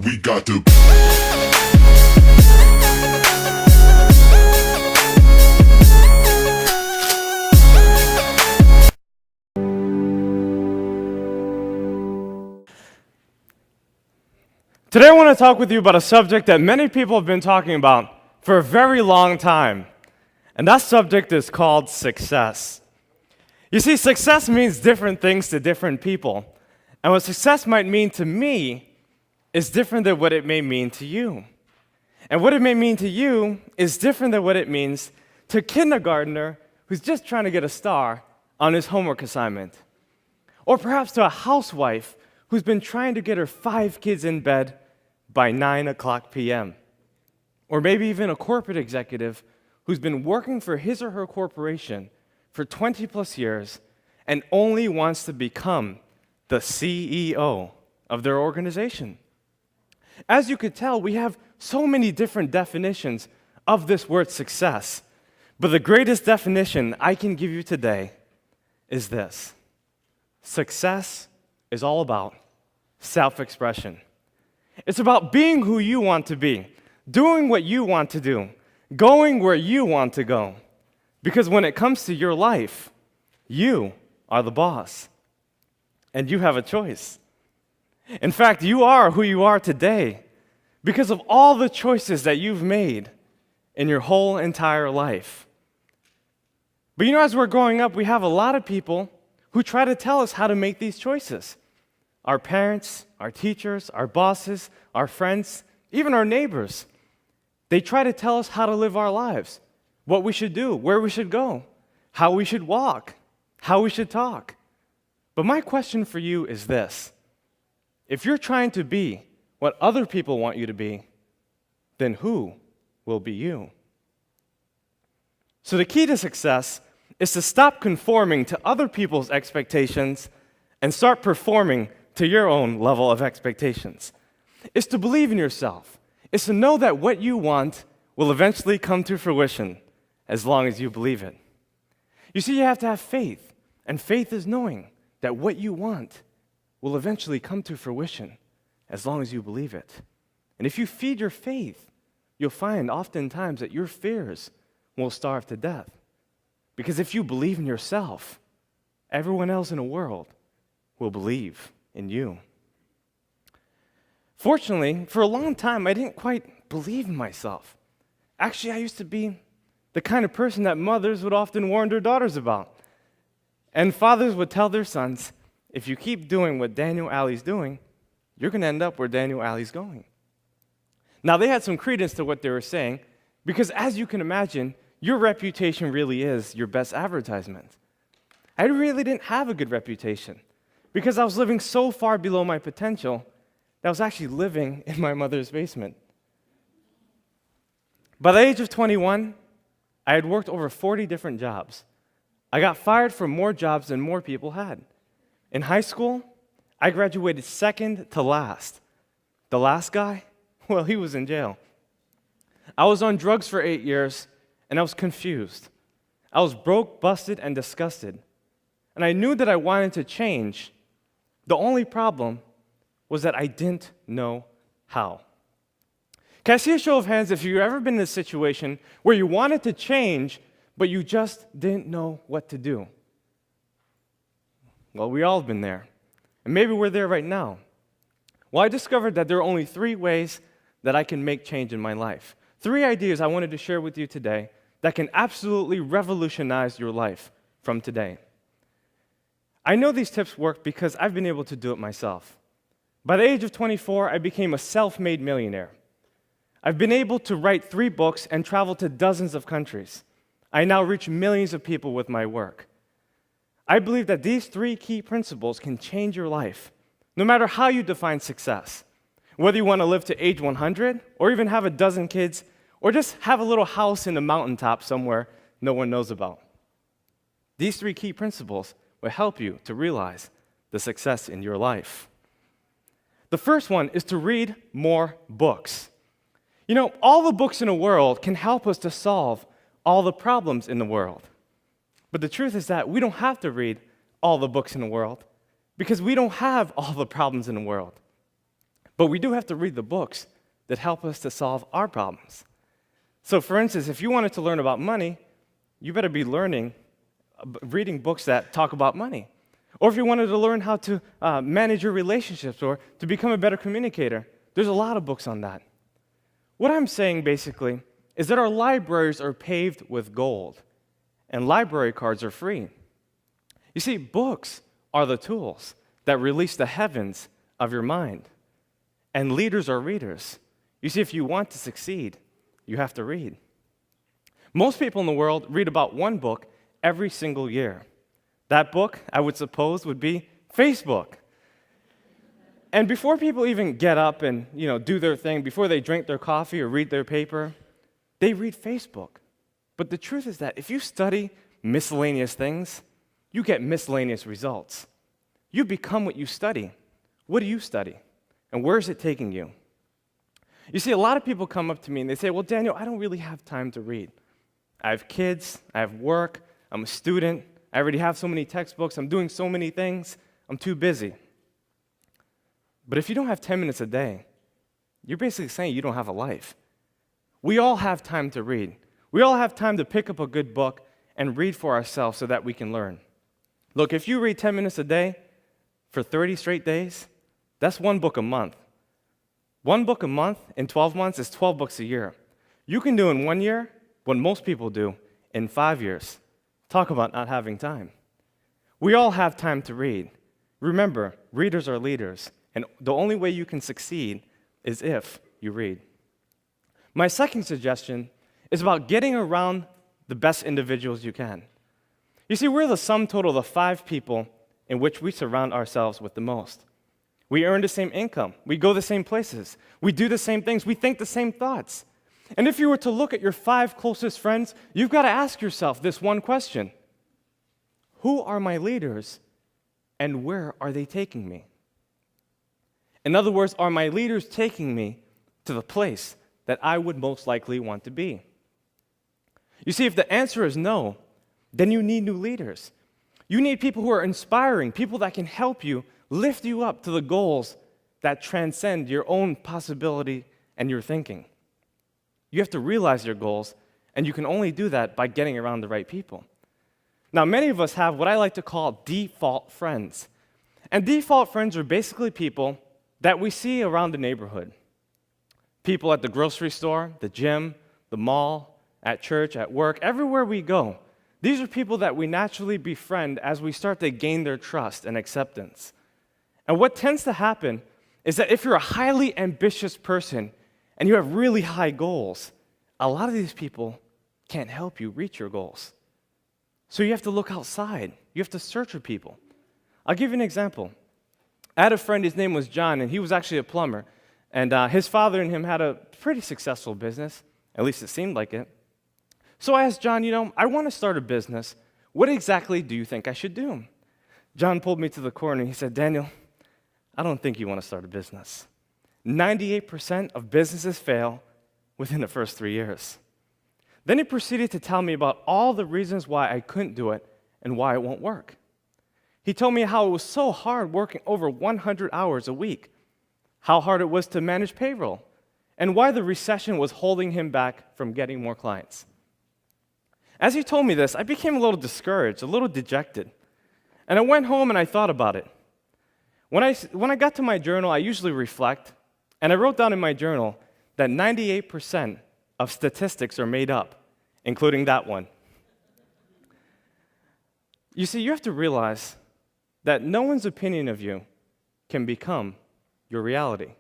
We got to. Today I want to talk with you about a subject that many people have been talking about for a very long time, and that subject is called success. You see, success means different things to different people, and what success might mean to me is different than what it may mean to you. And what it may mean to you is different than what it means to a kindergartner who's just trying to get a star on his homework assignment. Or perhaps to a housewife who's been trying to get her 5 kids in bed by 9 o'clock p.m. Or maybe even a corporate executive who's been working for his or her corporation for 20 plus years and only wants to become the CEO of their organization. As you could tell, we have so many different definitions of this word success, but the greatest definition I can give you today is this. Success is all about self-expression. It's about being who you want to be, doing what you want to do, going where you want to go. Because when it comes to your life, you are the boss, and you have a choice. In fact, you are who you are today because of all the choices that you've made in your whole entire life. But as we're growing up, we have a lot of people who try to tell us how to make these choices. Our parents, our teachers, our bosses, our friends, even our neighbors. They try to tell us how to live our lives, what we should do, where we should go, how we should walk, how we should talk. But my question for you is this. If you're trying to be what other people want you to be, then who will be you? So the key to success is to stop conforming to other people's expectations and start performing to your own level of expectations. It's to believe in yourself. It's to know that what you want will eventually come to fruition as long as you believe it. You see, you have to have faith, and faith is knowing that what you want will eventually come to fruition as long as you believe it. And if you feed your faith, you'll find oftentimes that your fears will starve to death. Because if you believe in yourself, everyone else in the world will believe in you. Fortunately, for a long time, I didn't quite believe in myself. Actually, I used to be the kind of person that mothers would often warn their daughters about. And fathers would tell their sons, if you keep doing what Daniel Alley's doing, you're going to end up where Daniel Alley's going. Now, they had some credence to what they were saying, because as you can imagine, your reputation really is your best advertisement. I really didn't have a good reputation, because I was living so far below my potential that I was actually living in my mother's basement. By the age of 21, I had worked over 40 different jobs. I got fired from more jobs than more people had. In high school, I graduated second to last. The last guy, well, he was in jail. I was on drugs for 8 years, and I was confused. I was broke, busted, and disgusted. And I knew that I wanted to change. The only problem was that I didn't know how. Can I see a show of hands if you've ever been in a situation where you wanted to change, but you just didn't know what to do? Well, we all have been there. And maybe we're there right now. Well, I discovered that there are only 3 ways that I can make change in my life. 3 ideas I wanted to share with you today that can absolutely revolutionize your life from today. I know these tips work because I've been able to do it myself. By the age of 24, I became a self-made millionaire. I've been able to write 3 books and travel to dozens of countries. I now reach millions of people with my work. I believe that these 3 key principles can change your life, no matter how you define success. Whether you want to live to age 100, or even have a dozen kids, or just have a little house in the mountaintop somewhere no one knows about. These 3 key principles will help you to realize the success in your life. The first one is to read more books. All the books in the world can help us to solve all the problems in the world. But the truth is that we don't have to read all the books in the world because we don't have all the problems in the world. But we do have to read the books that help us to solve our problems. So for instance, if you wanted to learn about money, you better be reading books that talk about money. Or if you wanted to learn how to manage your relationships or to become a better communicator, there's a lot of books on that. What I'm saying basically is that our libraries are paved with gold, and library cards are free. You see, books are the tools that release the heavens of your mind, and leaders are readers. You see, if you want to succeed, you have to read. Most people in the world read about one book every single year. That book, I would suppose, would be Facebook. And before people even get up and do their thing, before they drink their coffee or read their paper, they read Facebook. But the truth is that if you study miscellaneous things, you get miscellaneous results. You become what you study. What do you study? And where is it taking you? You see, a lot of people come up to me and they say, well, Daniel, I don't really have time to read. I have kids, I have work, I'm a student, I already have so many textbooks, I'm doing so many things, I'm too busy. But if you don't have 10 minutes a day, you're basically saying you don't have a life. We all have time to read. We all have time to pick up a good book and read for ourselves so that we can learn. Look, if you read 10 minutes a day for 30 straight days, that's one book a month. One book a month in 12 months is 12 books a year. You can do in 1 year what most people do in 5 years. Talk about not having time. We all have time to read. Remember, readers are leaders, and the only way you can succeed is if you read. My second suggestion is about getting around the best individuals you can. You see, we're the sum total of the 5 people in which we surround ourselves with the most. We earn the same income. We go the same places. We do the same things. We think the same thoughts. And if you were to look at your 5 closest friends, you've got to ask yourself this one question. Who are my leaders, and where are they taking me? In other words, are my leaders taking me to the place that I would most likely want to be? You see, if the answer is no, then you need new leaders. You need people who are inspiring, people that can help you, lift you up to the goals that transcend your own possibility and your thinking. You have to realize your goals, and you can only do that by getting around the right people. Now, many of us have what I like to call default friends. And default friends are basically people that we see around the neighborhood. People at the grocery store, the gym, the mall, at church, at work, everywhere we go. These are people that we naturally befriend as we start to gain their trust and acceptance. And what tends to happen is that if you're a highly ambitious person and you have really high goals, a lot of these people can't help you reach your goals. So you have to look outside. You have to search for people. I'll give you an example. I had a friend, his name was John, and he was actually a plumber. And his father and him had a pretty successful business, at least it seemed like it. So I asked John, I want to start a business. What exactly do you think I should do? John pulled me to the corner and he said, Daniel, I don't think you want to start a business. 98% of businesses fail within the first 3 years. Then he proceeded to tell me about all the reasons why I couldn't do it and why it won't work. He told me how it was so hard working over 100 hours a week, how hard it was to manage payroll, and why the recession was holding him back from getting more clients. As he told me this, I became a little discouraged, a little dejected. And I went home and I thought about it. When I got to my journal, I usually reflect, and I wrote down in my journal that 98% of statistics are made up, including that one. You see, you have to realize that no one's opinion of you can become your reality.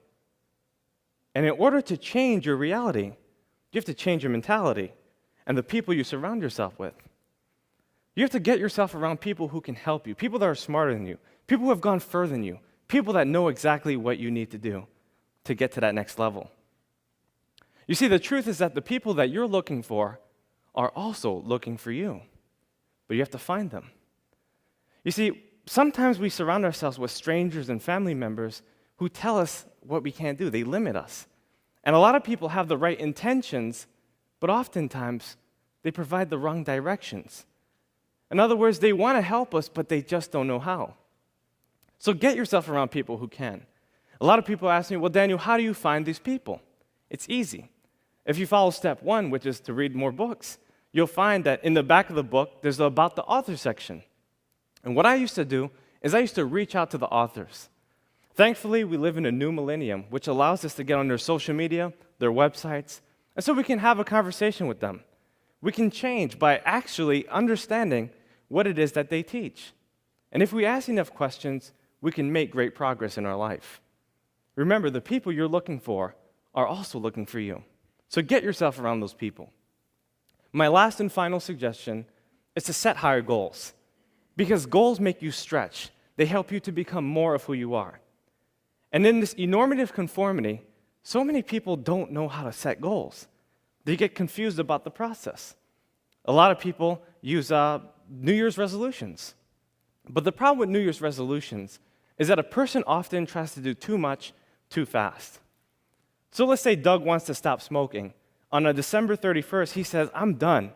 And in order to change your reality, you have to change your mentality and the people you surround yourself with. You have to get yourself around people who can help you, people that are smarter than you, people who have gone further than you, people that know exactly what you need to do to get to that next level. You see, the truth is that the people that you're looking for are also looking for you, but you have to find them. You see, sometimes we surround ourselves with strangers and family members who tell us what we can't do. They limit us. And a lot of people have the right intentions, but oftentimes they provide the wrong directions. In other words, they want to help us, but they just don't know how. So get yourself around people who can. A lot of people ask me, well, Daniel, how do you find these people? It's easy. If you follow step 1, which is to read more books, you'll find that in the back of the book, there's the About the Author section. And what I used to do is I used to reach out to the authors. Thankfully, we live in a new millennium, which allows us to get on their social media, their websites, and so we can have a conversation with them. We can change by actually understanding what it is that they teach. And if we ask enough questions, we can make great progress in our life. Remember, the people you're looking for are also looking for you. So get yourself around those people. My last and final suggestion is to set higher goals. Because goals make you stretch. They help you to become more of who you are. And in this enormative conformity, so many people don't know how to set goals. They get confused about the process. A lot of people use New Year's resolutions. But the problem with New Year's resolutions is that a person often tries to do too much too fast. So let's say Doug wants to stop smoking. On a December 31st, he says, I'm done.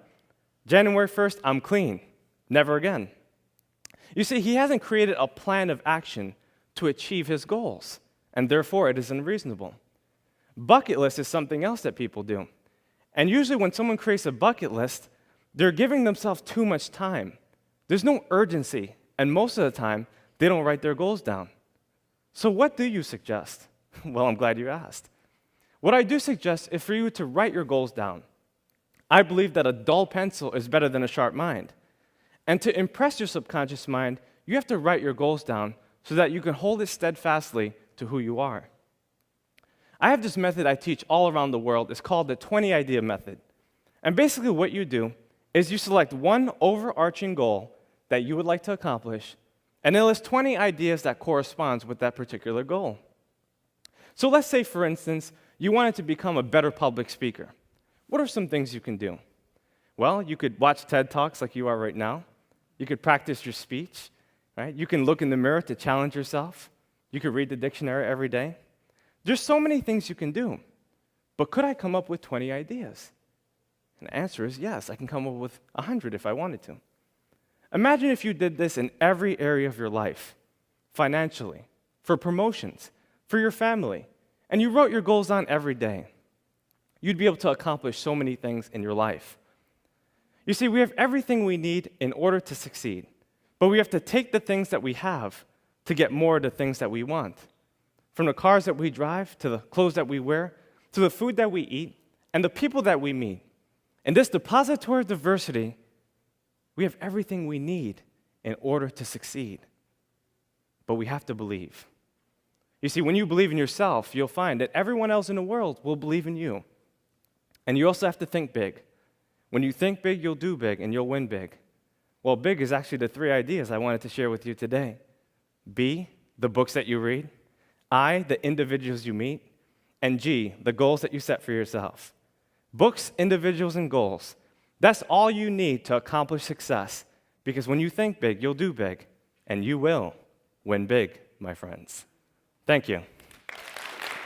January 1st, I'm clean. Never again. You see, he hasn't created a plan of action to achieve his goals, and therefore it is unreasonable. Bucket list is something else that people do. And usually when someone creates a bucket list, they're giving themselves too much time. There's no urgency, and most of the time, they don't write their goals down. So what do you suggest? Well, I'm glad you asked. What I do suggest is for you to write your goals down. I believe that a dull pencil is better than a sharp mind. And to impress your subconscious mind, you have to write your goals down so that you can hold it steadfastly to who you are. I have this method I teach all around the world. It's called the 20 idea method. And basically what you do is you select one overarching goal that you would like to accomplish, and then list 20 ideas that corresponds with that particular goal. So let's say, for instance, you wanted to become a better public speaker. What are some things you can do? Well, you could watch TED Talks like you are right now. You could practice your speech, right? You can look in the mirror to challenge yourself. You could read the dictionary every day. There's so many things you can do. But could I come up with 20 ideas? And the answer is yes, I can come up with 100 if I wanted to. Imagine if you did this in every area of your life, financially, for promotions, for your family, and you wrote your goals down every day. You'd be able to accomplish so many things in your life. You see, we have everything we need in order to succeed, but we have to take the things that we have to get more of the things that we want. From the cars that we drive, to the clothes that we wear, to the food that we eat, and the people that we meet. In this depository of diversity, we have everything we need in order to succeed. But we have to believe. You see, when you believe in yourself, you'll find that everyone else in the world will believe in you. And you also have to think big. When you think big, you'll do big, and you'll win big. Well, big is actually the 3 ideas I wanted to share with you today. B, the books that you read. I, the individuals you meet. And G, the goals that you set for yourself. Books, individuals, and goals. That's all you need to accomplish success. Because when you think big, you'll do big. And you will win big, my friends. Thank you.